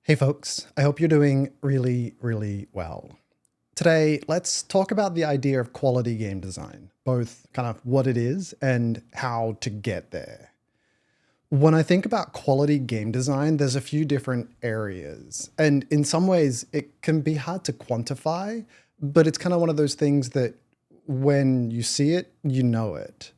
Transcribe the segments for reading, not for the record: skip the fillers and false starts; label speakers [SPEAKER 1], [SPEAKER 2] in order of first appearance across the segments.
[SPEAKER 1] Hey folks, I hope you're doing really, really well. Today, let's talk about the idea of quality game design, both kind of what it is and how to get there. When I think about quality game design, there's a few different areas, and in some ways, it can be hard to quantify, but it's kind of one of those things that when you see it, you know it.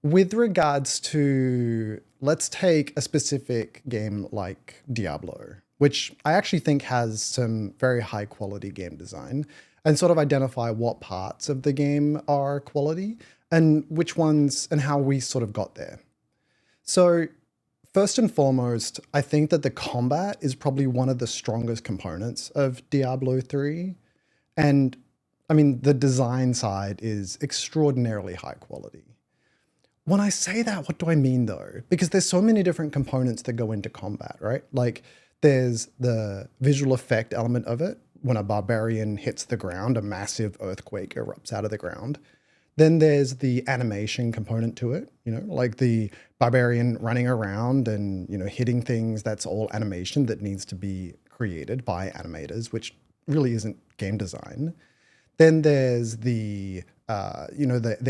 [SPEAKER 1] With regards to, let's take a specific game like Diablo, which I actually think has some very high quality game design, and sort of identify what parts of the game are quality and which ones and how we sort of got there. So, first and foremost, I think that the combat is probably one of the strongest components of Diablo 3. And I mean, the design side is extraordinarily high quality. When I say that, what do I mean though? Because there's so many different components that go into combat, right? Like there's the visual effect element of it. When a barbarian hits the ground, a massive earthquake erupts out of the ground. Then there's the animation component to it, like the barbarian running around and, hitting things. That's all animation that needs to be created by animators, which really isn't game design. Then there's the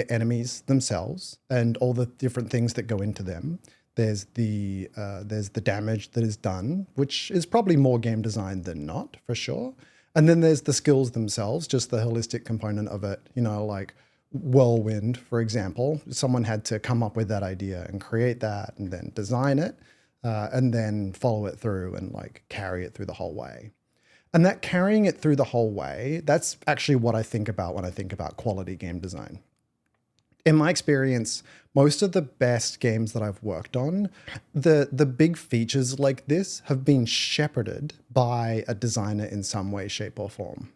[SPEAKER 1] enemies themselves and all the different things that go into them. There's the damage that is done, which is probably more game design than not, for sure. And then there's the skills themselves, just the holistic component of it. Like Whirlwind, for example. Someone had to come up with that idea and create that, and then design it, and then follow it through and like carry it through the whole way. And that carrying it through the whole way, that's actually what I think about when I think about quality game design. In my experience, most of the best games that I've worked on, the big features like this have been shepherded by a designer in some way, shape, or form.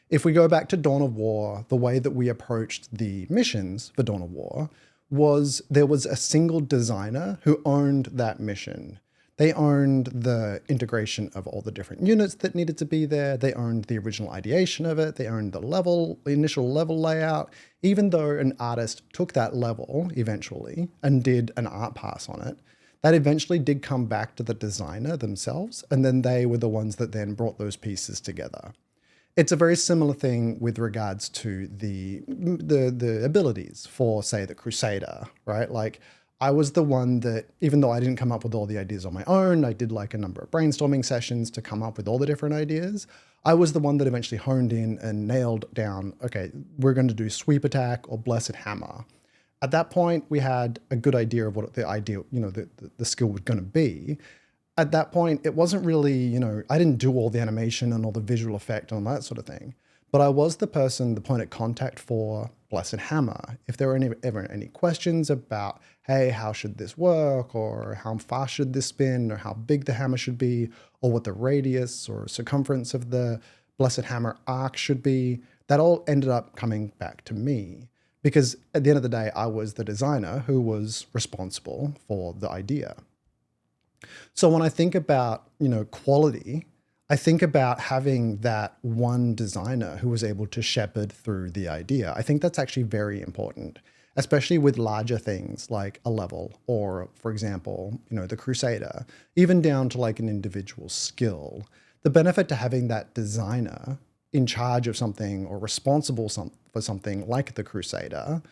[SPEAKER 1] If we go back to Dawn of War, the way that we approached the missions for Dawn of War was there was a single designer who owned that mission. They owned the integration of all the different units that needed to be there. They owned the original ideation of it. They owned the initial level layout. Even though an artist took that level eventually and did an art pass on it, that eventually did come back to the designer themselves. And then they were the ones that then brought those pieces together. It's a very similar thing with regards to the abilities for, say, the Crusader, right? Like I was the one that, even though I didn't come up with all the ideas on my own, I did like a number of brainstorming sessions to come up with all the different ideas. I was the one that eventually honed in and nailed down, okay, we're going to do sweep attack or blessed hammer. At that point, we had a good idea of what the idea, the skill was going to be. At that point, it wasn't really, I didn't do all the animation and all the visual effect and all that sort of thing. But I was the point of contact for Blessed Hammer. If there were ever any questions about, hey, how should this work? Or how fast should this spin? Or how big the hammer should be? Or what the radius or circumference of the Blessed Hammer arc should be? That all ended up coming back to me. Because at the end of the day, I was the designer who was responsible for the idea. So when I think about, quality, I think about having that one designer who was able to shepherd through the idea. I think that's actually very important, especially with larger things like a level or, for example, the Crusader, even down to like an individual skill. The benefit to having that designer in charge of something or responsible for something like the Crusader,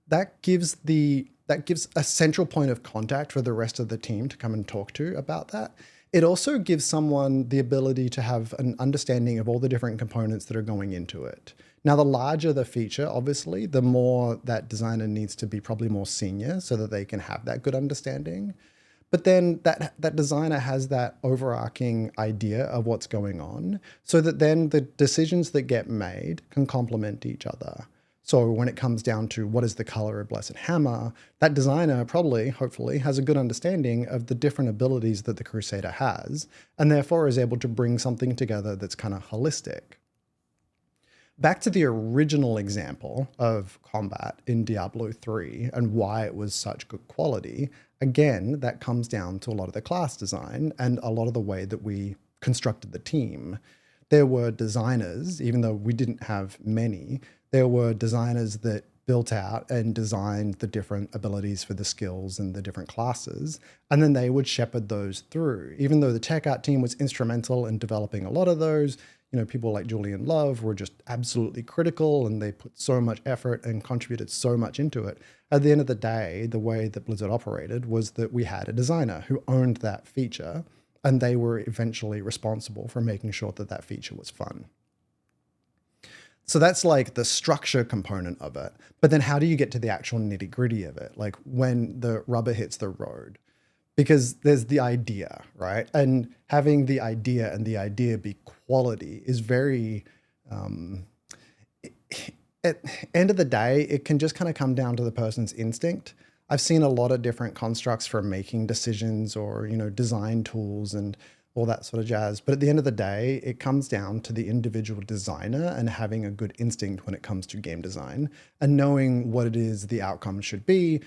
[SPEAKER 1] that gives a central point of contact for the rest of the team to come and talk to about that. It also gives someone the ability to have an understanding of all the different components that are going into it. Now, the larger the feature, obviously, the more that designer needs to be probably more senior so that they can have that good understanding. But then that designer has that overarching idea of what's going on so that then the decisions that get made can complement each other. So when it comes down to what is the color of Blessed Hammer, that designer probably, hopefully, has a good understanding of the different abilities that the Crusader has, and therefore is able to bring something together that's kind of holistic. Back to the original example of combat in Diablo 3 and why it was such good quality, again, that comes down to a lot of the class design and a lot of the way that we constructed the team. There were designers, even though we didn't have many, there were designers that built out and designed the different abilities for the skills and the different classes, and then they would shepherd those through. Even though the tech art team was instrumental in developing a lot of those, people like Julian Love were just absolutely critical, and they put so much effort and contributed so much into it. At the end of the day, the way that Blizzard operated was that we had a designer who owned that feature, and they were eventually responsible for making sure that that feature was fun. So that's like the structure component of it. But then how do you get to the actual nitty gritty of it? Like when the rubber hits the road, because there's the idea, right? And having the idea and the idea be quality is very, at end of the day, it can just kind of come down to the person's instinct. I've seen a lot of different constructs for making decisions or, design tools and all that sort of jazz. But at the end of the day, it comes down to the individual designer and having a good instinct when it comes to game design and knowing what it is the outcome should be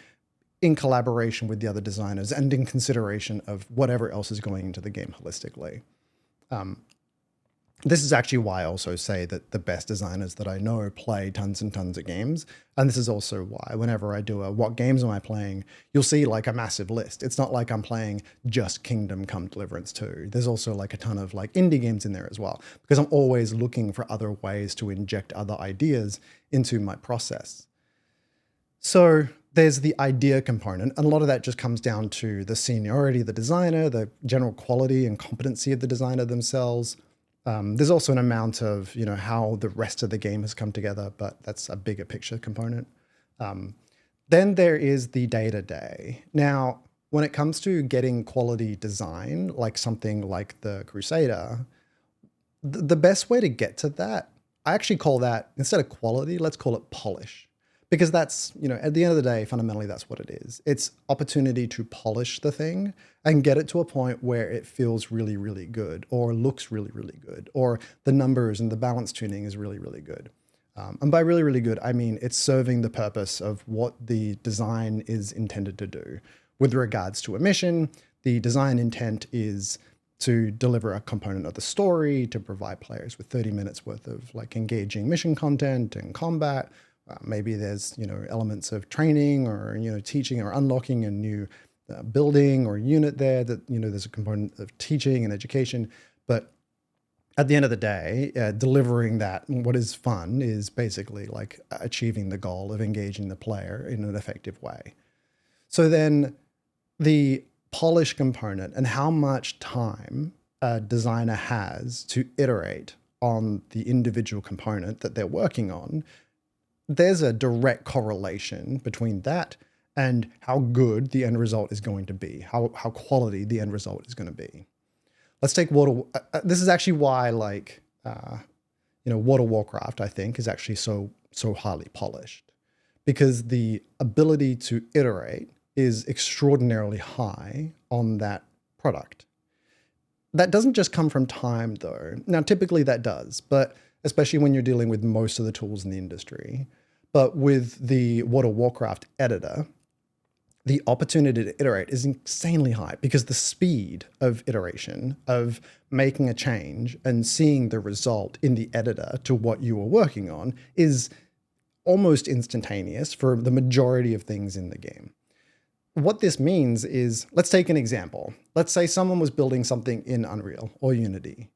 [SPEAKER 1] in collaboration with the other designers and in consideration of whatever else is going into the game holistically. This is actually why I also say that the best designers that I know play tons and tons of games. And this is also why whenever I do a what games am I playing, you'll see like a massive list. It's not like I'm playing just Kingdom Come Deliverance 2. There's also like a ton of like indie games in there as well, because I'm always looking for other ways to inject other ideas into my process. So there's the idea component, and a lot of that just comes down to the seniority of the designer, the general quality and competency of the designer themselves. There's also an amount of, how the rest of the game has come together, but that's a bigger picture component. Then there is the day-to-day. Now, when it comes to getting quality design, like something like the Crusader, the best way to get to that, I actually call that, instead of quality, let's call it polish. Because that's, at the end of the day, fundamentally, that's what it is. It's opportunity to polish the thing and get it to a point where it feels really, really good or looks really, really good, or the numbers and the balance tuning is really, really good. And by really, really good, I mean it's serving the purpose of what the design is intended to do. With regards to a mission, the design intent is to deliver a component of the story, to provide players with 30 minutes worth of like engaging mission content and combat. Maybe there's, elements of training or, teaching or unlocking a new building or unit there that, there's a component of teaching and education. But at the end of the day, delivering that, what is fun is basically like achieving the goal of engaging the player in an effective way. So then the polish component and how much time a designer has to iterate on the individual component that they're working on, there's a direct correlation between that and how good the end result is going to be, how quality the end result is going to be. Let's take this is actually why World of Warcraft, I think, is actually so highly polished, because the ability to iterate is extraordinarily high on that product. That doesn't just come from time though. Now, typically that does, but especially when you're dealing with most of the tools in the industry. But with the World of Warcraft editor, the opportunity to iterate is insanely high because the speed of iteration, of making a change and seeing the result in the editor to what you were working on, is almost instantaneous for the majority of things in the game. What this means is, let's take an example. Let's say someone was building something in Unreal or Unity.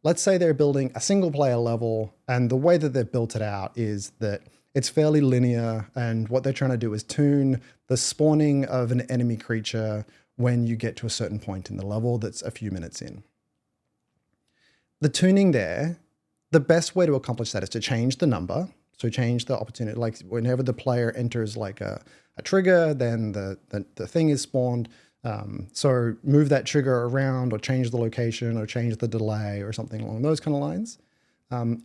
[SPEAKER 1] Let's say they're building a single player level, and the way that they've built it out is that it's fairly linear, and what they're trying to do is tune the spawning of an enemy creature when you get to a certain point in the level that's a few minutes in. The tuning there, the best way to accomplish that is to change the number. So change the opportunity, like whenever the player enters like a trigger, then the thing is spawned. So move that trigger around or change the location or change the delay or something along those kind of lines.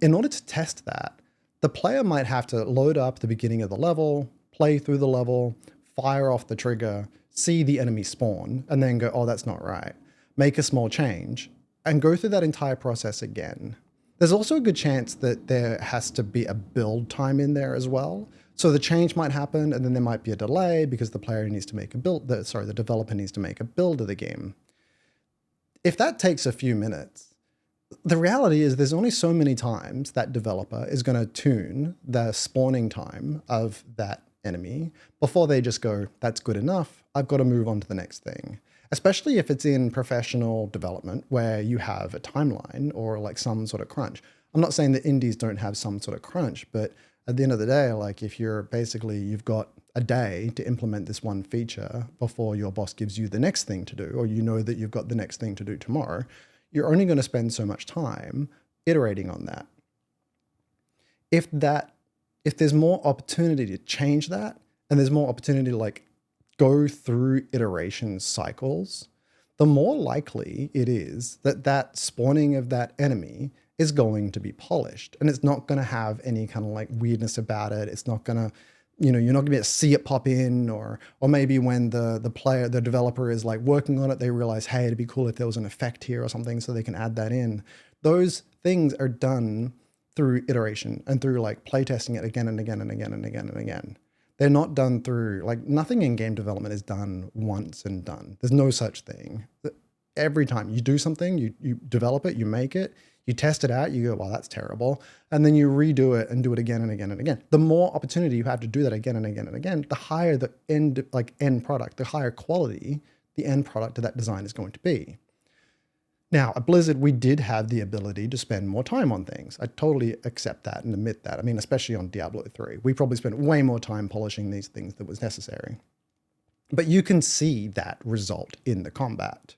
[SPEAKER 1] In order to test that, the player might have to load up the beginning of the level, play through the level, fire off the trigger, see the enemy spawn, and then go, oh, that's not right. Make a small change and go through that entire process again. There's also a good chance that there has to be a build time in there as well. So the change might happen and then there might be a delay because the player needs to make a build, the developer needs to make a build of the game. If that takes a few minutes, The reality is there's only so many times that developer is going to tune the spawning time of that enemy before they just go, that's good enough. I've got to move on to the next thing. Especially if it's in professional development where you have a timeline or like some sort of crunch. I'm not saying that indies don't have some sort of crunch, but at the end of the day, like if you're basically, you've got a day to implement this one feature before your boss gives you the next thing to do, or you know that you've got the next thing to do tomorrow, you're only going to spend so much time iterating on that. If there's more opportunity to change that, and there's more opportunity to like go through iteration cycles, the more likely it is that that spawning of that enemy is going to be polished, and it's not going to have any kind of like weirdness about it. It's not going to, you're not going to be able to see it pop in, or maybe when the developer is like working on it, they realize, hey, it'd be cool if there was an effect here or something, so they can add that in. Those things are done through iteration and through like playtesting it again and again and again and again and again. They're not done through, like, nothing in game development is done once and done. There's no such thing. Every time you do something, you develop it, you make it, you test it out, you go, well, that's terrible. And then you redo it and do it again and again and again. The more opportunity you have to do that again and again and again, the higher the end product, the higher quality the end product of that design is going to be. Now, at Blizzard, we did have the ability to spend more time on things. I totally accept that and admit that. I mean, especially on Diablo 3, we probably spent way more time polishing these things than was necessary. But you can see that result in the combat.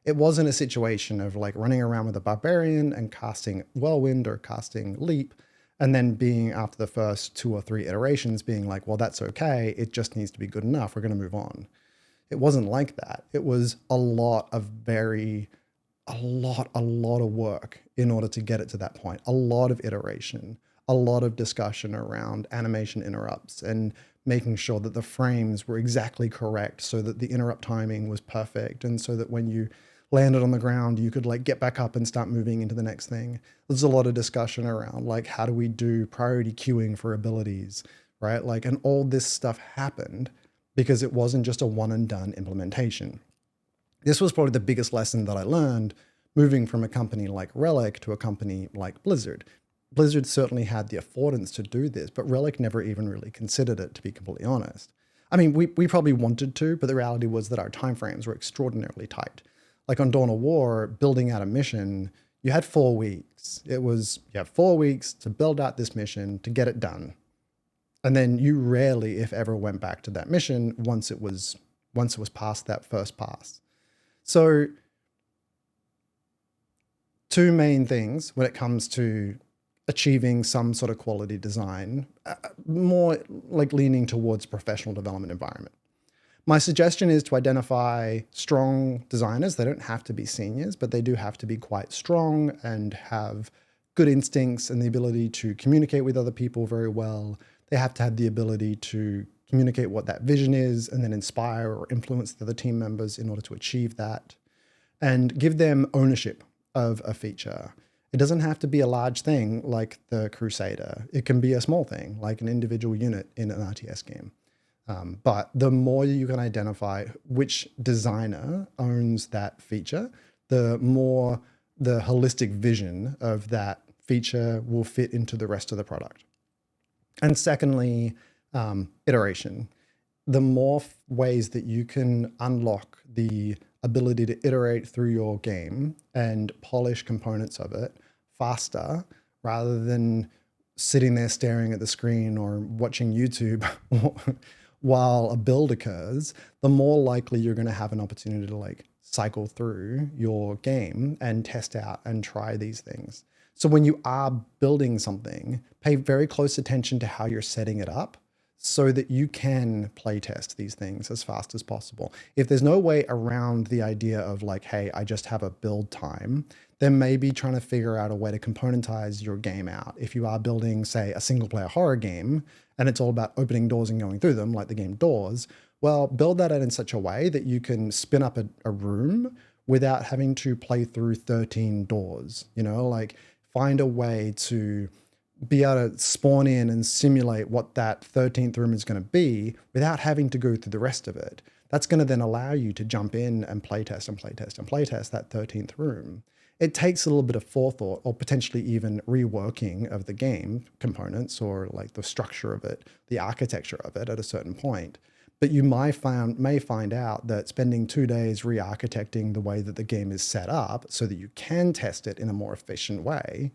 [SPEAKER 1] It wasn't a situation of like running around with a barbarian and casting Whirlwind or casting Leap, and then being, after the first 2 or 3 iterations, being like, well, that's okay. It just needs to be good enough. We're going to move on. It wasn't like that. It was a lot of work in order to get it to that point. A lot of iteration, a lot of discussion around animation interrupts and making sure that the frames were exactly correct so that the interrupt timing was perfect, and so that when you landed on the ground, you could like get back up and start moving into the next thing. There's a lot of discussion around like, how do we do priority queuing for abilities, right? Like, and all this stuff happened because it wasn't just a one and done implementation. This was probably the biggest lesson that I learned moving from a company like Relic to a company like Blizzard. Blizzard certainly had the affordance to do this, but Relic never even really considered it, to be completely honest. I mean, we probably wanted to, but the reality was that our timeframes were extraordinarily tight. Like on Dawn of War, building out a mission, you had 4 weeks. You have 4 weeks to build out this mission, to get it done. And then you rarely, if ever, went back to that mission once it was past that first pass. So 2 main things when it comes to achieving some sort of quality design, more like leaning towards professional development environment. My suggestion is to identify strong designers. They don't have to be seniors, but they do have to be quite strong and have good instincts and the ability to communicate with other people very well. They have to have the ability to communicate what that vision is and then inspire or influence the other team members in order to achieve that, and give them ownership of a feature. It doesn't have to be a large thing like the Crusader. It can be a small thing like an individual unit in an RTS game. But the more you can identify which designer owns that feature, the more the holistic vision of that feature will fit into the rest of the product. And secondly, iteration. The more ways that you can unlock the ability to iterate through your game and polish components of it faster, rather than sitting there staring at the screen or watching YouTube while a build occurs, the more likely you're going to have an opportunity to like cycle through your game and test out and try these things. So when you are building something, pay very close attention to how you're setting it up so that you can play test these things as fast as possible. If there's no way around the idea of like, hey, I just have a build time, then maybe trying to figure out a way to componentize your game out. If you are building, say, a single player horror game, and it's all about opening doors and going through them, like the game Doors, well, build that out in such a way that you can spin up a room without having to play through 13 doors, like find a way to be able to spawn in and simulate what that 13th room is going to be without having to go through the rest of it. That's going to then allow you to jump in and playtest and playtest and playtest that 13th room. it takes a little bit of forethought or potentially even reworking of the game components or like the structure of it, the architecture of it at a certain point. But you may find out that spending 2 days re-architecting the way that the game is set up so that you can test it in a more efficient way,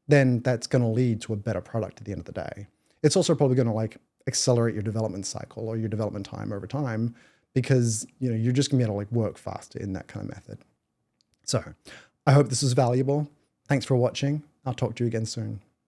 [SPEAKER 1] then that's going to lead to a better product at the end of the day. It's also probably going to like accelerate your development cycle or your development time over time, because you're just going to be able to like work faster in that kind of method. So I hope this was valuable. Thanks for watching. I'll talk to you again soon.